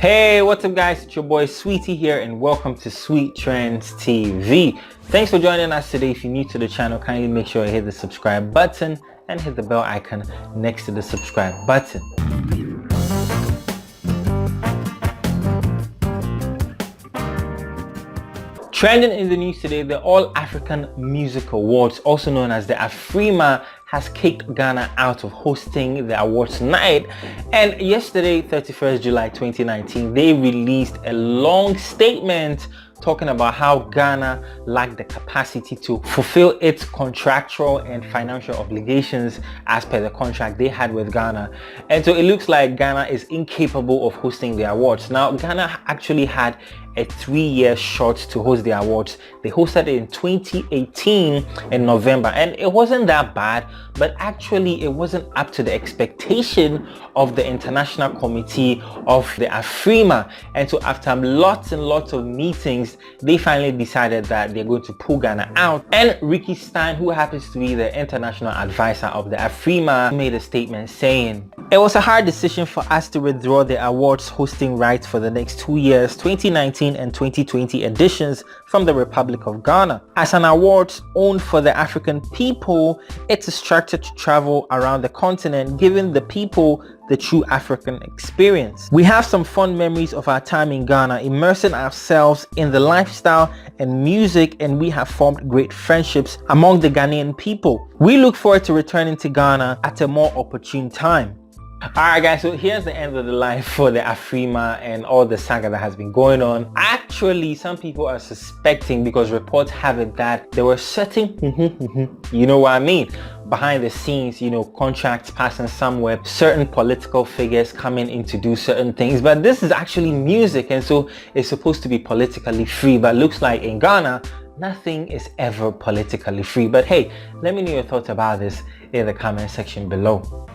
Hey, what's up guys? It's your boy Sweetie here and welcome to Sweet Trends TV. Thanks for joining us today. If you're new to the channel, kindly make sure you hit the subscribe button and hit the bell icon next to the subscribe button. Trending in the news today, the All African Music Awards, also known as the AFRIMA, has kicked Ghana out of hosting the awards night. And yesterday, 31st July 2019, they released a long statement talking about how Ghana lacked the capacity to fulfill its contractual and financial obligations as per the contract they had with Ghana. And so it looks like Ghana is incapable of hosting the awards. Now, Ghana actually had a 3-year shot to host the awards. They hosted it in 2018 in November, and it wasn't that bad, but actually it wasn't up to the expectation of the International Committee of the AFRIMA. And so after lots and lots of meetings, they finally decided that they're going to pull Ghana out. And Ricky Stein, who happens to be the international advisor of the AFRIMA, made a statement saying, "It was a hard decision for us to withdraw the awards hosting rights for the next 2 years, 2019 and 2020 editions, from the Republic of Ghana. As an awards owned for the African people, it's structured to travel around the continent, giving the people the true African experience. We have some fond memories of our time in Ghana, immersing ourselves in the lifestyle and music, and we have formed great friendships among the Ghanaian people. We look forward to returning to Ghana at a more opportune time." Alright guys, so here's the end of the line for the AFRIMA and all the saga that has been going on. Actually, some people are suspecting, because reports have it, that there were certain you know what I mean, behind the scenes, contracts passing somewhere, certain political figures coming in to do certain things. But this is actually music, and so it's supposed to be politically free, but looks like in Ghana nothing is ever politically free. But hey, let me know your thoughts about this in the comment section below.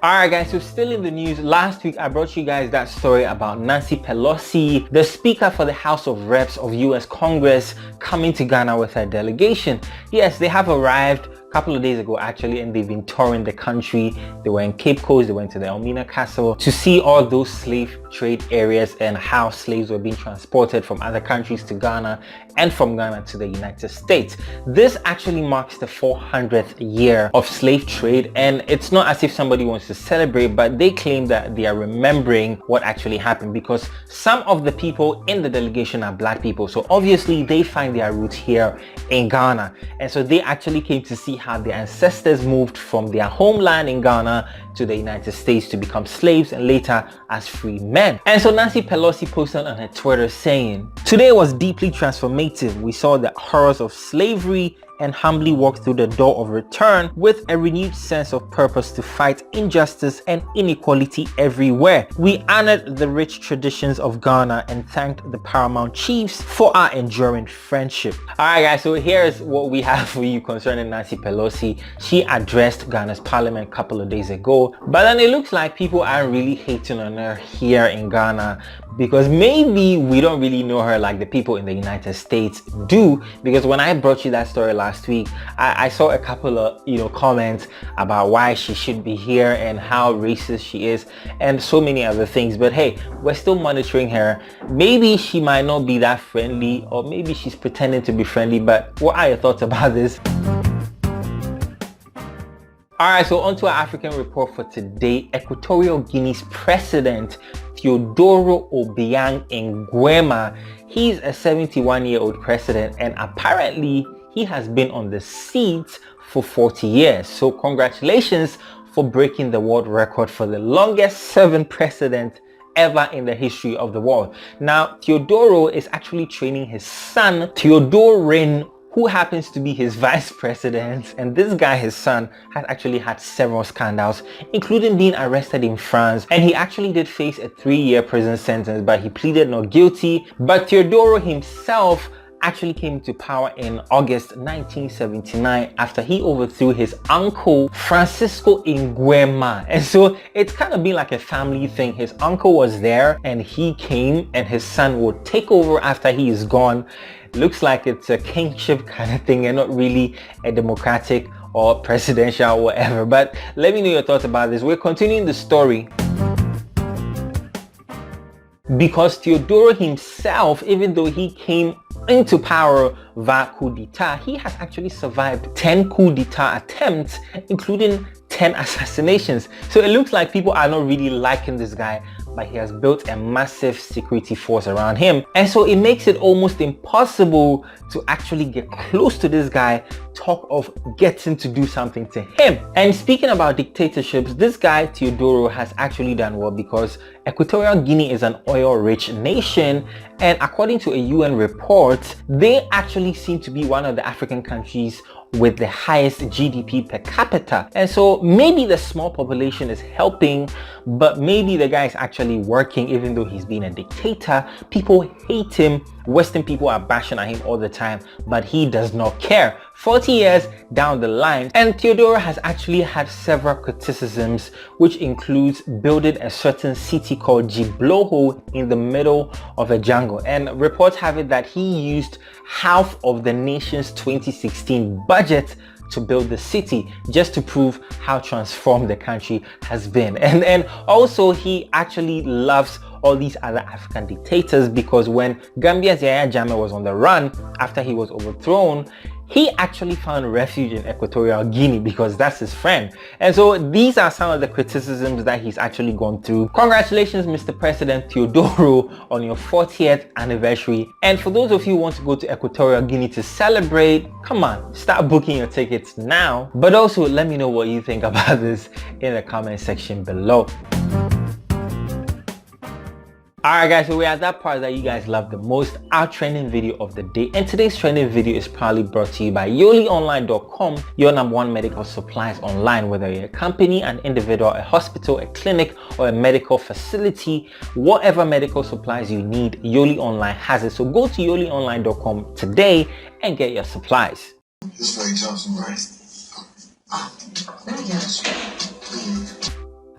Alright guys, so still in the news, last week I brought you guys that story about Nancy Pelosi, the Speaker for the House of Reps of US Congress, coming to Ghana with her delegation. Yes, they have arrived a couple of days ago actually, and they've been touring the country. They were in Cape Coast, they went to the Elmina Castle to see all those slave trade areas and how slaves were being transported from other countries to Ghana and from Ghana to the United States. This actually marks the 400th year of slave trade, and it's not as if somebody wants to celebrate, but they claim that they are remembering what actually happened, because some of the people in the delegation are black people, so obviously they find their roots here in Ghana, and so they actually came to see how their ancestors moved from their homeland in Ghana to the United States to become slaves and later as free men. And so Nancy Pelosi posted on her Twitter saying, "Today was deeply transformative. We saw the horrors of slavery and humbly walked through the door of return with a renewed sense of purpose to fight injustice and inequality everywhere. We honored the rich traditions of Ghana and thanked the paramount chiefs for our enduring friendship." Alright guys, so here's what we have for you concerning Nancy Pelosi. She addressed Ghana's parliament a couple of days ago, but then it looks like people aren't really hating on her here in Ghana, because maybe we don't really know her like the people in the United States do. Because when I brought you that story last week, I saw a couple of comments about why she should be here and how racist she is and so many other things. But hey, we're still monitoring her. Maybe she might not be that friendly, or maybe she's pretending to be friendly. But what are your thoughts about this? Alright, so on to our African report for today. Equatorial Guinea's president Teodoro Obiang Nguema, he's a 71-year-old president, and apparently he has been on the seat for 40 years. So congratulations for breaking the world record for the longest serving president ever in the history of the world. Now, Teodoro is actually training his son, Teodorin, who happens to be his vice president. And this guy, his son, has actually had several scandals, including being arrested in France, and he actually did face a 3-year prison sentence, but he pleaded not guilty. But Teodoro himself actually came to power in August 1979 after he overthrew his uncle Francisco Nguema. And so it's kind of been like a family thing. His uncle was there and he came, and his son would take over after he is gone. Looks like it's a kingship kind of thing and not really a democratic or presidential or whatever. But let me know your thoughts about this. We're continuing the story. because Teodoro himself, even though he came into power via coup d'etat, he has actually survived 10 coup d'etat attempts, including 10 assassinations. So it looks like people are not really liking this guy, but he has built a massive security force around him. And so it makes it almost impossible to actually get close to this guy, talk of getting to do something to him. And speaking about dictatorships, this guy Teodoro has actually done well, because Equatorial Guinea is an oil-rich nation, and according to a UN report, they actually seem to be one of the African countries with the highest GDP per capita. And so maybe the small population is helping, but maybe the guy is actually working even though he's been a dictator. People hate him. Western people are bashing at him all the time, but he does not care. 40 years down the line, and Teodoro has actually had several criticisms, which includes building a certain city called Jibloho in the middle of a jungle. And reports have it that he used half of the nation's 2016 budget to build the city, just to prove how transformed the country has been. And also he actually loves all these other African dictators, because when Gambia's Yahya Jammeh was on the run after he was overthrown, he actually found refuge in Equatorial Guinea because that's his friend. And so these are some of the criticisms that he's actually gone through. Congratulations, Mr. President Teodoro, on your 40th anniversary. And for those of you who want to go to Equatorial Guinea to celebrate, come on, start booking your tickets now. But also let me know what you think about this in the comment section below. Alright guys, so we're at that part that you guys love the most, our trending video of the day. And today's trending video is proudly brought to you by YoliOnline.com, your #1 medical supplies online. Whether you're a company, an individual, a hospital, a clinic, or a medical facility, whatever medical supplies you need, Yoli Online has it. So go to YoliOnline.com today and get your supplies. This way, Johnson, right? Let me get it.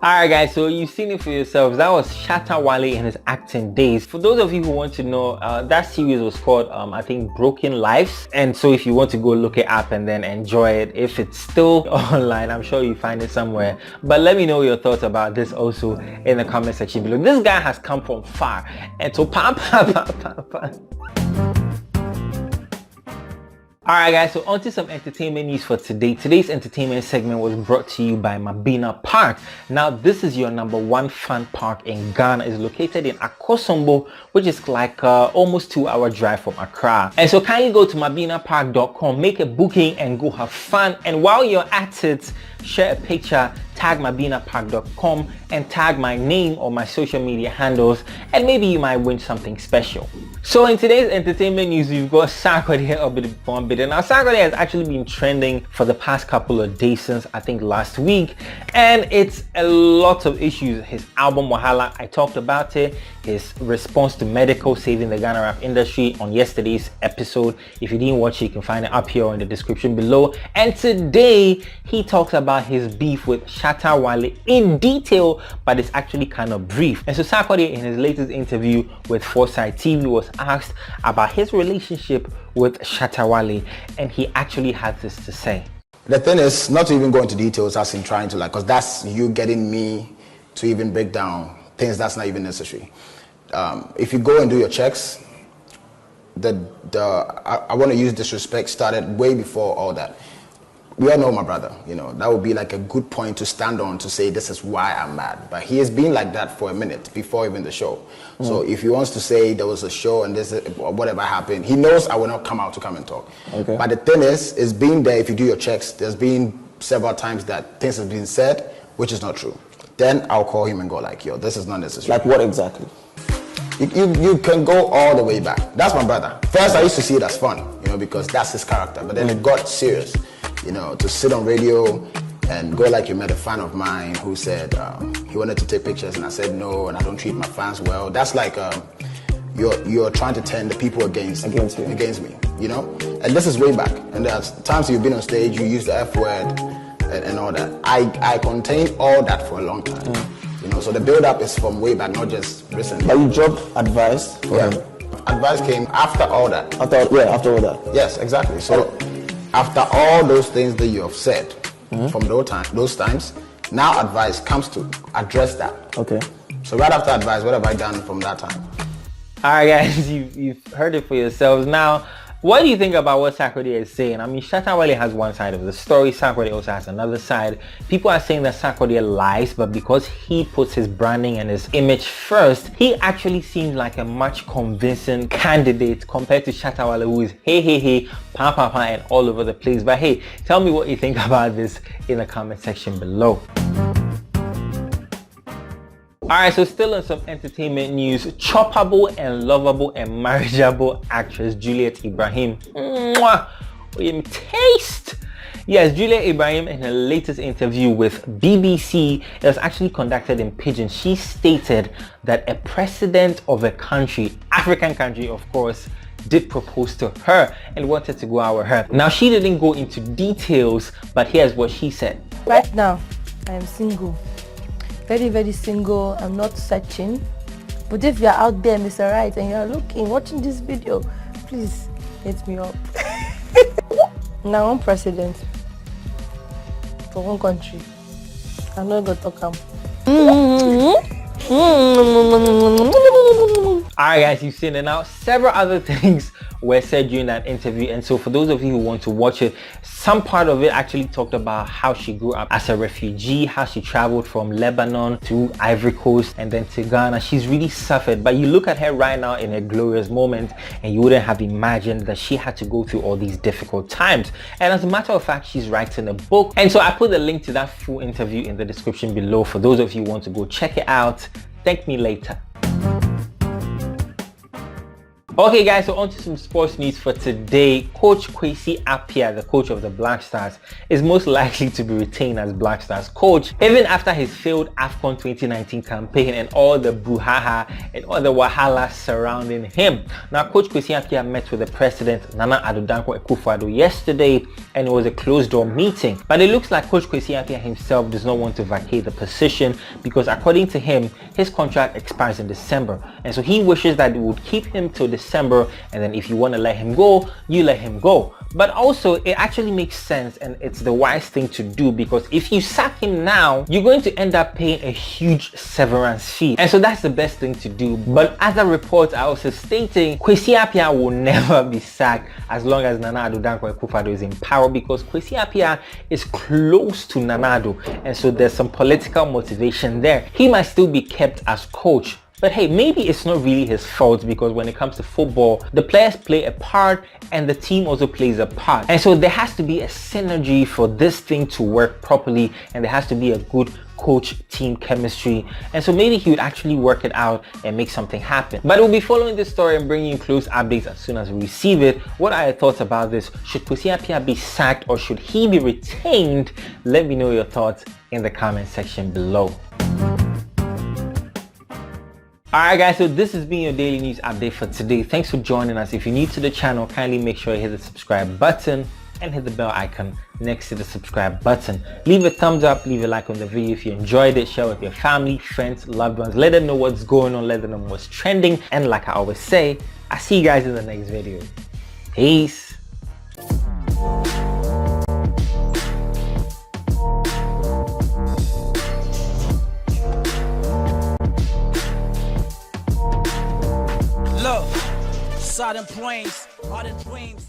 Alright guys, so you've seen it for yourselves. That was Shatta Wale in his acting days. For those of you who want to know, that series was called I think Broken Lives. And so if you want to go look it up and then enjoy it, if it's still online, I'm sure you find it somewhere. But let me know your thoughts about this also in the comment section below. This guy has come from far, and so Alright guys, so on to some entertainment news for today. Today's entertainment segment was brought to you by Mabina Park. Now this is your #1 fun park in Ghana. It's located in Akosombo, which is like almost 2-hour drive from Accra. And so kindly go to mabinapark.com, make a booking and go have fun. And while you're at it, share a picture, tag mabinapark.com and tag my name or my social media handles, and maybe you might win something special. So in today's entertainment news, we've got Sarkodie Shatta Wale. Now Sarkodie has actually been trending for the past couple of days, since I think last week, and it's a lot of issues. His album Wahala, I talked about it, his response to medical saving the Ghana rap industry on yesterday's episode. If you didn't watch it, you can find it up here in the description below. And today he talks about his beef with Shatta Wale in detail, but it's actually kind of brief. And so Sarkodie, in his latest interview with Foresight TV, was asked about his relationship with Shatta Wale, and he actually had this to say. The thing is, not to even go into details as in trying to because that's you getting me to even break down things that's not even necessary. If you go and do your checks, I want to use disrespect started way before all that. We all know my brother, that would be like a good point to stand on to say this is why I'm mad. But he has been like that for a minute before even the show. So if he wants to say there was a show and this or whatever happened, he knows I will not come out to come and talk. Okay. But the thing is being there, if you do your checks, there's been several times that things have been said which is not true. Then I'll call him and go like, yo, this is not necessary. Like what exactly? You can go all the way back. That's my brother. First I used to see it as fun, because that's his character. But then it got serious. To sit on radio and go like you met a fan of mine who said he wanted to take pictures and I said no and I don't treat my fans well. That's like you're trying to turn the people against me, And this is way back. And there's times you've been on stage, you use the F word and all that. I contained all that for a long time. So the build-up is from way back, not just recently. But you dropped advice for him. Advice came after all that. After all that. Yes, exactly. So after all those things that you have said from those times, now advice comes to address that. Okay. So right after Advice, what have I done from that time? Alright guys, you've heard it for yourselves. Now, what do you think about what Sarkodie is saying? I mean, Shatta Wale has one side of the story, Sarkodie also has another side. People are saying that Sarkodie lies, but because he puts his branding and his image first, he actually seems like a much convincing candidate compared to Shatta Wale, who is hey, pa, and all over the place. But hey, tell me what you think about this in the comment section below. Alright, so still in some entertainment news, choppable and lovable and marriageable actress Juliet Ibrahim. Mwah! Taste! Yes, Juliet Ibrahim, in her latest interview with BBC, it was actually conducted in Pidgin. She stated that a president of a country, African country of course, did propose to her and wanted to go out with her. Now, she didn't go into details, but here's what she said. Right now, I am single. Very single. I'm not searching. But if you're out there, Mr. Right, and you're looking, watching this video, please hit me up. Now I'm president for one country. I'm not gonna talk Alright guys, you've seen it. Now several other things were said during that interview, and so for those of you who want to watch it, some part of it actually talked about how she grew up as a refugee, how she traveled from Lebanon to Ivory Coast and then to Ghana. She's really suffered, but you look at her right now in a glorious moment and you wouldn't have imagined that she had to go through all these difficult times. And as a matter of fact, she's writing a book, and so I put the link to that full interview in the description below for those of you who want to go check it out. Thank me later. Okay guys, so on to some sports news for today. Coach Kwesi Appiah, the coach of the Black Stars, is most likely to be retained as Black Stars coach, even after his failed AFCON 2019 campaign and all the brouhaha and all the wahala surrounding him. Now, Coach Kwesi Appiah met with the president, Nana Addo Dankwa Akufo-Addo, yesterday, and it was a closed-door meeting. But it looks like Coach Kwesi Appiah himself does not want to vacate the position because, according to him, his contract expires in December, and so he wishes that it would keep him till December, and then if you want to let him go, you let him go. But also, it actually makes sense and it's the wise thing to do, because if you sack him now, you're going to end up paying a huge severance fee, and so that's the best thing to do. But other reports are also stating Kwesi Appiah will never be sacked as long as Nana Addo Dankwa Akufo-Addo is in power, because Kwesi Appiah is close to Nana Addo, and so there's some political motivation there. He might still be kept as coach, but hey, maybe it's not really his fault, because when it comes to football, the players play a part and the team also plays a part. And so there has to be a synergy for this thing to work properly, and there has to be a good coach-team chemistry. And so maybe he would actually work it out and make something happen. But we'll be following this story and bringing you close updates as soon as we receive it. What are your thoughts about this? Should Kwesi Appiah be sacked or should he be retained? Let me know your thoughts in the comment section below. Alright guys, so this has been your daily news update for today. Thanks for joining us. If you're new to the channel, kindly make sure you hit the subscribe button and hit the bell icon next to the subscribe button. Leave a thumbs up, leave a like on the video if you enjoyed it, share with your family, friends, loved ones, let them know what's going on, let them know what's trending, and like I always say, I'll see you guys in the next video. Peace. Look, saw them planes, all the dreams.